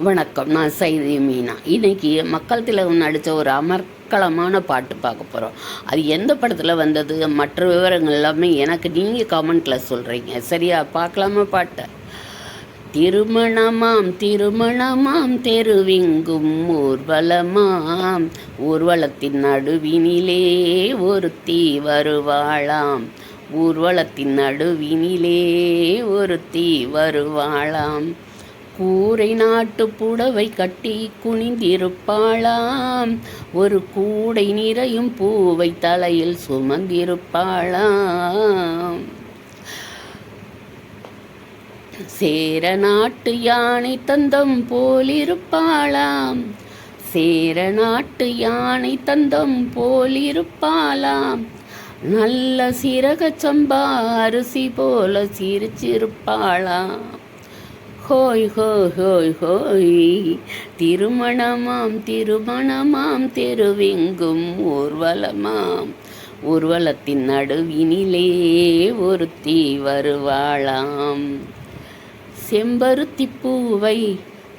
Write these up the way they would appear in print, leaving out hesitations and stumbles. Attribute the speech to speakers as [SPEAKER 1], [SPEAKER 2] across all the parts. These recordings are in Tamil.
[SPEAKER 1] வணக்கம். நான் சைதி மீனா. இன்றைக்கி மக்கள் திலகம் நடித்த ஒரு அமர்க்களமான பாட்டு பார்க்க போகிறோம். அது எந்த படத்தில் வந்தது, மற்ற விவரங்கள் எல்லாமே எனக்கு நீங்கள் கமெண்ட்டில் சொல்கிறீங்க. சரியா? பார்க்கலாமா பாட்டை? திருமணமாம் திருமணமாம் தெருவிங்கும் ஊர்வலமாம், ஊர்வலத்தின் நடுவினிலே ஒருத்தி வருவாளாம், ஊர்வலத்தின் நடுவினிலே ஒருத்தி வருவாளாம். கூரை நாட்டு புடவை கட்டி குனிந்திருப்பாளாம், ஒரு கூடை நிறையும் பூவை தலையில் சுமந்திருப்பாளாம். சேர நாட்டு யானை தந்தம் போலிருப்பாளாம், சேர நாட்டு யானை தந்தம் போலிருப்பாளாம். நல்ல சீரக சம்பா அரிசி போல சிரிச்சிருப்பாளாம். ஹோய் ஹோய் ஹோய் ஹோய், திருமணமாம் திருமணமாம் தெருவெங்கும் ஊர்வலமாம், ஊர்வலத்தின் நடுவினிலே ஒருத்தி வருவாளாம். செம்பருத்தி பூவை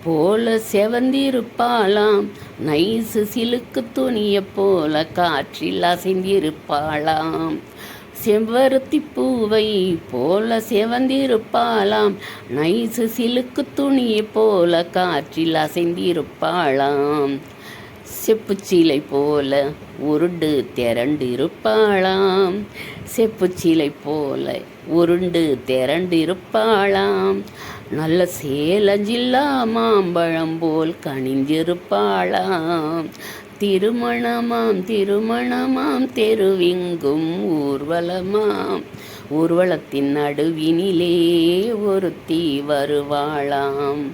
[SPEAKER 1] போல செவந்திருப்பாளாம், நைசு சிலுக்கு துணிய போல காற்றில் அசைந்திருப்பாளாம். செம்பருத்தி பூவை போல செவந்திருப்பாளாம், நைசு சிலுக்கு துணியை போல காற்றில் அசைந்திருப்பாளாம். செப்புச்சிலை போல உருண்டு திரண்டிருப்பாளாம், செப்புச்சிலை போல உருண்டு திரண்டிருப்பாளாம். நல்ல சேலஞ்சில்லா மாம்பழம் போல் கனிஞ்சிருப்பாளாம். திருமணமாம் திருமணமாம் தெருவிங்கும் ஊர்வலமாம், ஊர்வலத்தின் நடுவினிலே ஒருத்தி வருவாளாம்.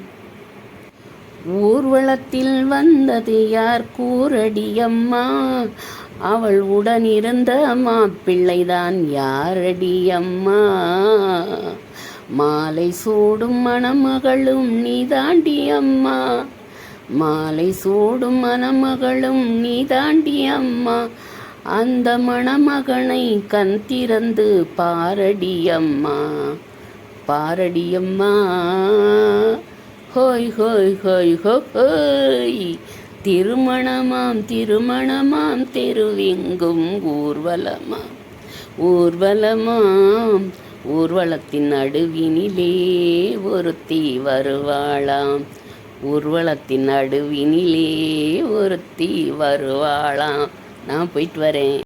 [SPEAKER 1] ஊர்வலத்தில் வந்தது யார் கூரடியம்மா, அவள் உடனிருந்த மாப்பிள்ளைதான் யாரடியம்மா. மாலை சூடும் மணமகளும் நீதாண்டி அம்மா, மாலை சூடும் மணமகளும் நீதாண்டி அம்மா. அந்த மணமகனை கண் திறந்து பாரடியம்மா, பாரடியம்மா. ஹோய் ஹோய் ஹோய் ஹோய், திருமணமாம் திருமணமாம் தெருவெங்கும் ஊர்வலமாம், ஊர்வலமாம், ஊர்வலத்தின் நடுவினிலே ஒருத்தி வருவாளாம், ஊர்வலத்தின் நடுவினிலே ஒருத்தி வருவாளாம். நான் போயிட்டு வரேன்.